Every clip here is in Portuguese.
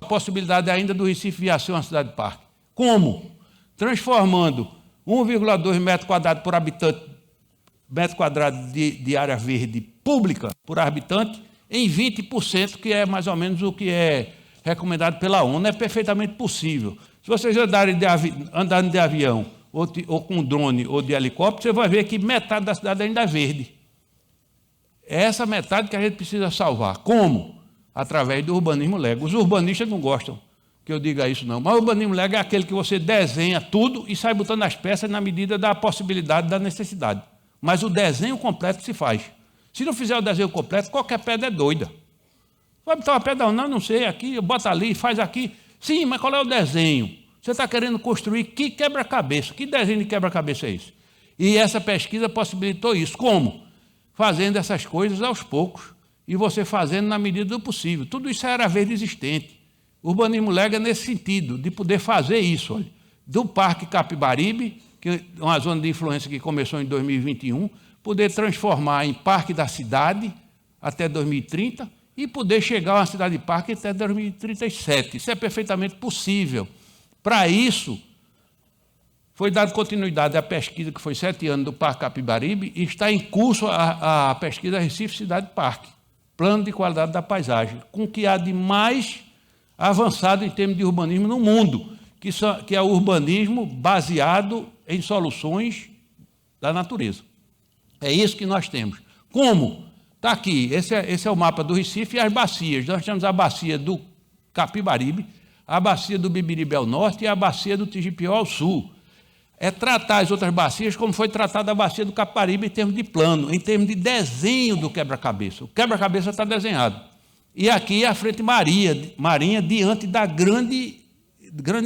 possibilidade ainda do Recife vir a ser uma cidade-parque. Como? Transformando 1,2 metro quadrado por habitante, metro quadrado de área verde pública por habitante, em 20%, que é mais ou menos o que é recomendado pela ONU. É perfeitamente possível. Se vocês andarem de avião, ou com drone, ou de helicóptero, você vai ver que metade da cidade ainda é verde. É essa metade que a gente precisa salvar. Como? Através do urbanismo Lego. Os urbanistas não gostam que eu diga isso, não. Mas o urbanismo Lego é aquele que você desenha tudo e sai botando as peças na medida da possibilidade, da necessidade. Mas o desenho completo se faz. Se não fizer o desenho completo, qualquer pedra é doida. Vai botar uma pedra, não sei, aqui, bota ali, faz aqui. Sim, mas qual é o desenho? Você está querendo construir que quebra-cabeça? Que desenho de quebra-cabeça é esse? E essa pesquisa possibilitou isso. Como? Fazendo essas coisas aos poucos e você fazendo na medida do possível. Tudo isso era verde existente. O urbanismo Lego é nesse sentido, de poder fazer isso. Olha, do Parque Capibaribe, que é uma zona de influência que começou em 2021, poder transformar em Parque da Cidade até 2030 e poder chegar a uma cidade-parque até 2037. Isso é perfeitamente possível. Para isso, foi dada continuidade à pesquisa, que foi 7 anos, do Parque Capibaribe, e está em curso a pesquisa Recife Cidade Parque, Plano de Qualidade da Paisagem, com o que há de mais avançado em termos de urbanismo no mundo, que é o urbanismo baseado em soluções da natureza. É isso que nós temos. Como? Está aqui, esse é o mapa do Recife e as bacias. Nós temos a bacia do Capibaribe, a bacia do Bibiribe ao norte e a bacia do Tigipió ao sul. É tratar as outras bacias como foi tratada a bacia do Capibaribe em termos de plano, em termos de desenho do quebra-cabeça. O quebra-cabeça está desenhado. E aqui é a frente marinha diante da grande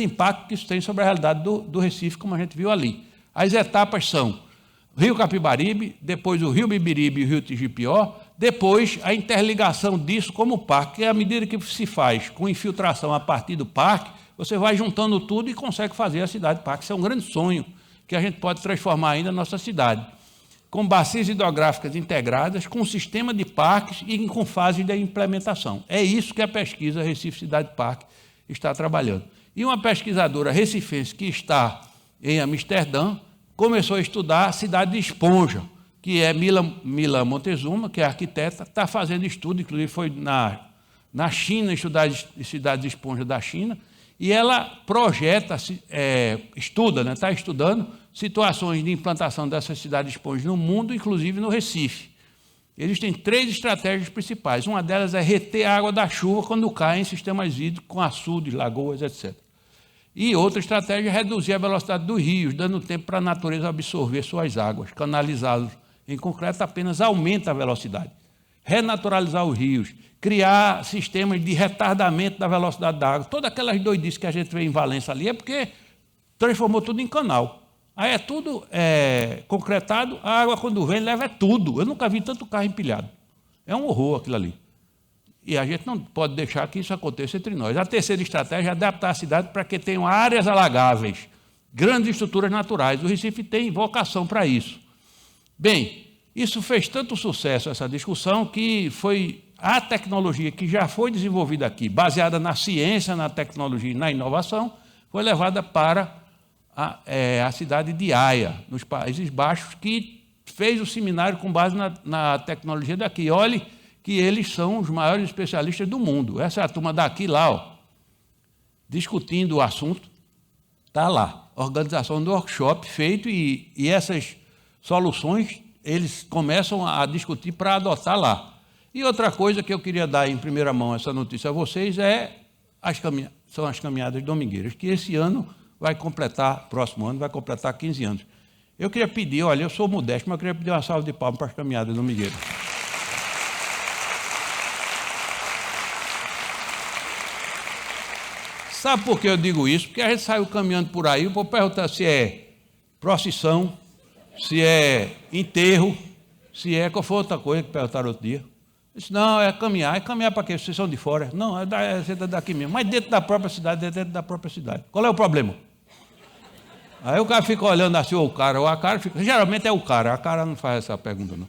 impacto que isso tem sobre a realidade do Recife, como a gente viu ali. As etapas são Rio Capibaribe, depois o Rio Bibiribe e o Rio Tigipió, depois a interligação disso como parque, que à medida que se faz com infiltração a partir do parque, você vai juntando tudo e consegue fazer a cidade-parque. Isso é um grande sonho que a gente pode transformar ainda na nossa cidade. Com bacias hidrográficas integradas, com sistema de parques e com fase de implementação. É isso que a pesquisa Recife Cidade Parque está trabalhando. E uma pesquisadora recifense que está em Amsterdã começou a estudar a cidade de Esponja, que é Mila Montezuma, que é arquiteta, está fazendo estudo, inclusive foi na China estudar cidades de esponja da China, e ela projeta, está estudando situações de implantação dessas cidades de esponja no mundo, inclusive no Recife. Eles têm 3 estratégias principais. Uma delas é reter a água da chuva quando cai em sistemas hídricos, com açudes, lagoas, etc. E outra estratégia é reduzir a velocidade dos rios, dando tempo para a natureza absorver suas águas. Canalizá-los em concreto apenas aumenta a velocidade. Renaturalizar os rios, criar sistemas de retardamento da velocidade da água. Todas aquelas doidices que a gente vê em Valença ali é porque transformou tudo em canal. Aí é tudo concretado, a água quando vem leva tudo. Eu nunca vi tanto carro empilhado. É um horror aquilo ali. E a gente não pode deixar que isso aconteça entre nós. A terceira estratégia é adaptar a cidade para que tenham áreas alagáveis, grandes estruturas naturais. O Recife tem vocação para isso. Bem, isso fez tanto sucesso, essa discussão, que foi a tecnologia que já foi desenvolvida aqui, baseada na ciência, na tecnologia e na inovação, foi levada para a cidade de Haia, nos Países Baixos, que fez o seminário com base na tecnologia daqui. Olhe que eles são os maiores especialistas do mundo. Essa é a turma daqui lá, discutindo o assunto, está lá. Organização do workshop feito e essas soluções eles começam a discutir para adotar lá. E outra coisa que eu queria dar em primeira mão essa notícia a vocês são as caminhadas domingueiras, que esse ano próximo ano vai completar 15 anos. Eu queria pedir, olha, eu sou modesto, mas eu queria pedir uma salva de palmas para as caminhadas domingueiras. Sabe por que eu digo isso? Porque a gente saiu caminhando por aí, vou perguntar se é procissão, se é enterro, se é qual foi outra coisa que perguntaram outro dia. Eu disse, não, é caminhar para quê? Vocês são de fora? Não, é daqui mesmo, mas dentro da própria cidade, Qual é o problema? Aí o cara fica olhando assim, ou o cara fica, geralmente é o cara não faz essa pergunta, não.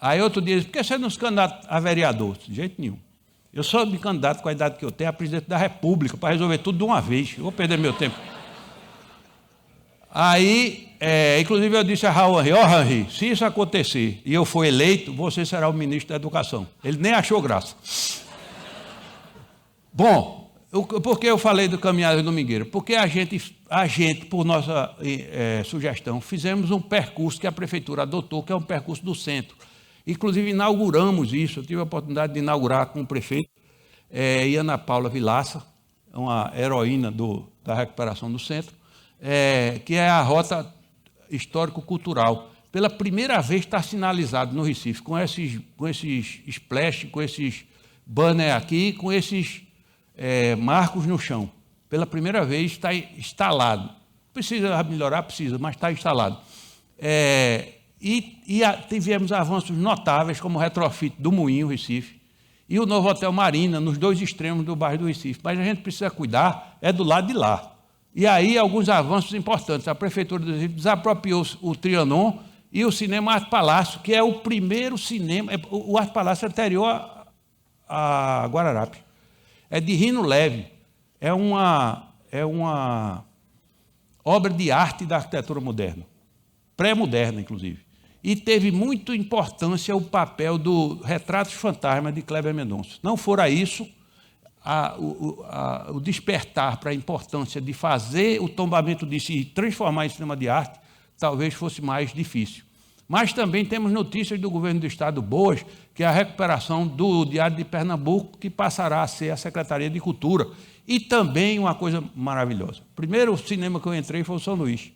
Aí outro dia, por que você não se candidata a vereador? De jeito nenhum. Eu sou de candidato com a idade que eu tenho a presidente da República, para resolver tudo de uma vez. Eu vou perder meu tempo. Aí, inclusive eu disse a Raul Henri, Henri, se isso acontecer e eu for eleito, você será o ministro da Educação. Ele nem achou graça. Bom, por que eu falei do Caminhada Domingueira? Porque a gente, por nossa sugestão, fizemos um percurso que a Prefeitura adotou, que é um percurso do centro. Inclusive, inauguramos isso. Eu tive a oportunidade de inaugurar com o prefeito Ana Paula Vilaça, uma heroína da recuperação do centro, que é a Rota Histórico-Cultural. Pela primeira vez está sinalizado no Recife, com esses splash, com esses banners aqui, com esses marcos no chão. Pela primeira vez está instalado. Precisa melhorar? Precisa, mas está instalado. Tivemos avanços notáveis, como o retrofit do Moinho, Recife, e o novo Hotel Marina, nos dois extremos do bairro do Recife. Mas a gente precisa cuidar, do lado de lá. E aí, alguns avanços importantes. A Prefeitura do Recife desapropriou o Trianon e o Cinema Arte Palácio, que é o primeiro cinema. O Arte Palácio é anterior a Guararapes. É de Rino Leve. É uma obra de arte da arquitetura moderna. Pré-moderna, inclusive. E teve muita importância o papel do Retratos Fantasmas de Kleber Mendonça. Não fora isso, o despertar para a importância de fazer o tombamento disso e transformar em cinema de arte, talvez fosse mais difícil. Mas também temos notícias do governo do Estado boas, que é a recuperação do Diário de Pernambuco, que passará a ser a Secretaria de Cultura. E também uma coisa maravilhosa. O primeiro cinema que eu entrei foi o São Luís.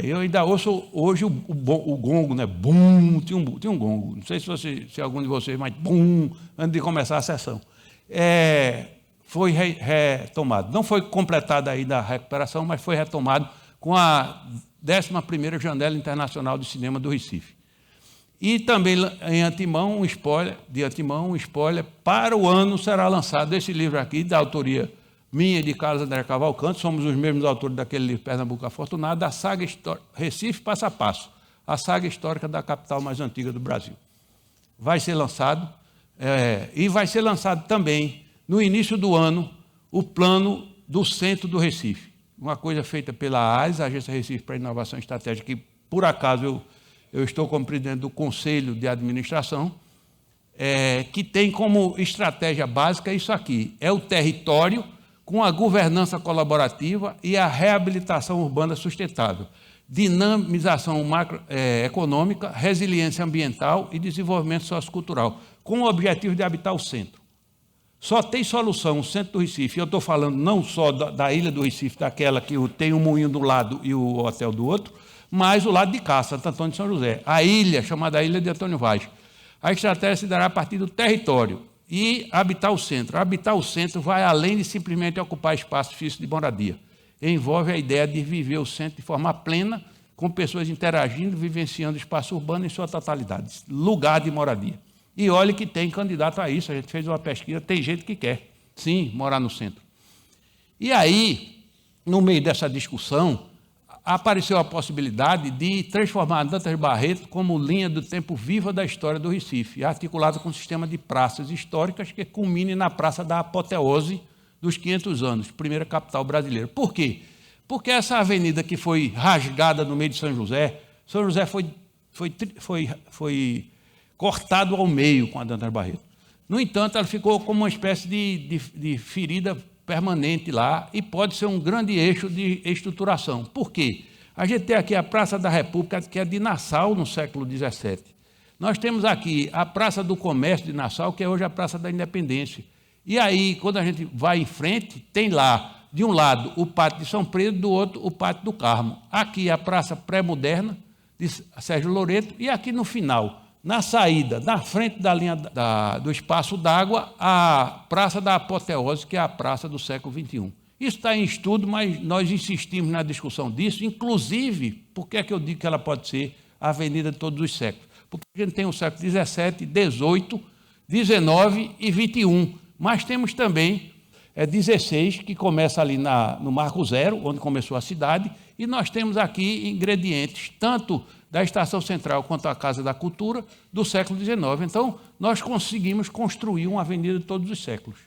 Eu ainda ouço hoje o gongo, né? Bum, tinha um gongo. Não sei se algum de vocês, mas bum, antes de começar a sessão. Foi retomado. Não foi completada ainda a recuperação, mas foi retomado com a 11ª Janela Internacional de Cinema do Recife. E também, em antemão, um spoiler, para o ano será lançado esse livro aqui, da autoria minha e de Carlos André Cavalcante, somos os mesmos autores daquele livro Pernambuco Afortunado, da saga Recife Passo a Passo, a saga histórica da capital mais antiga do Brasil. Vai ser lançado, e vai ser lançado também, no início do ano, o plano do centro do Recife, uma coisa feita pela AIS, Agência Recife para Inovação Estratégica, que, por acaso, eu estou como presidente do Conselho de Administração, que tem como estratégia básica isso aqui, é o território com a governança colaborativa e a reabilitação urbana sustentável, dinamização macroeconômica, resiliência ambiental e desenvolvimento sociocultural, com o objetivo de habitar o centro. Só tem solução o centro do Recife, eu estou falando não só da ilha do Recife, daquela que tem um moinho do lado e o hotel do outro, mas o lado de cá, Santo Antônio de São José, a ilha, chamada Ilha de Antônio Vaz. A estratégia se dará a partir do território e habitar o centro. Habitar o centro vai além de simplesmente ocupar espaço físico de moradia. Envolve a ideia de viver o centro de forma plena, com pessoas interagindo, vivenciando o espaço urbano em sua totalidade, lugar de moradia. E olha que tem candidato a isso, a gente fez uma pesquisa, tem gente que quer, sim, morar no centro. E aí, no meio dessa discussão, apareceu a possibilidade de transformar Dantas Barreto como linha do tempo viva da história do Recife, articulada com um sistema de praças históricas que culmine na Praça da Apoteose dos 500 anos, primeira capital brasileira. Por quê? Porque essa avenida que foi rasgada no meio de São José foi cortado ao meio com a Dantas Barreto. No entanto, ela ficou como uma espécie de ferida permanente lá e pode ser um grande eixo de estruturação. Por quê? A gente tem aqui a Praça da República, que é de Nassau, no século XVII. Nós temos aqui a Praça do Comércio de Nassau, que é hoje a Praça da Independência. E aí, quando a gente vai em frente, tem lá, de um lado, o Pátio de São Pedro, do outro, o Pátio do Carmo. Aqui a Praça Pré-Moderna, de Sérgio Loreto, e aqui no final, na saída, na frente da linha do espaço d'água, a Praça da Apoteose, que é a praça do século XXI. Isso está em estudo, mas nós insistimos na discussão disso, inclusive, por que é que eu digo que ela pode ser a avenida de todos os séculos? Porque a gente tem o século XVII, XVIII, XIX e XXI, mas temos também XVI, que começa ali no Marco Zero, onde começou a cidade, E nós temos aqui ingredientes, tanto da Estação Central quanto a Casa da Cultura, do século XIX. Então, nós conseguimos construir uma avenida de todos os séculos.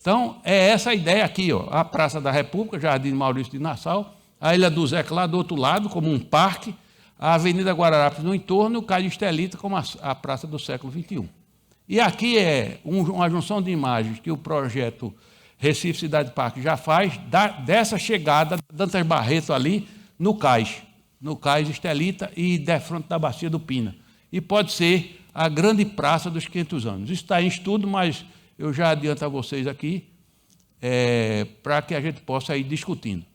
Então, é essa a ideia aqui, ó, a Praça da República, Jardim Maurício de Nassau, a Ilha do Zeca lá do outro lado, como um parque, a Avenida Guararapes no entorno e o Caio Estelita como a Praça do século XXI. E aqui é uma junção de imagens que o projeto Recife Cidade Parque já faz, dessa chegada Dantas Barreto ali no cais Estelita e defronte da Bacia do Pina. E pode ser a grande praça dos 500 anos. Isso está em estudo, mas eu já adianto a vocês aqui, para que a gente possa ir discutindo.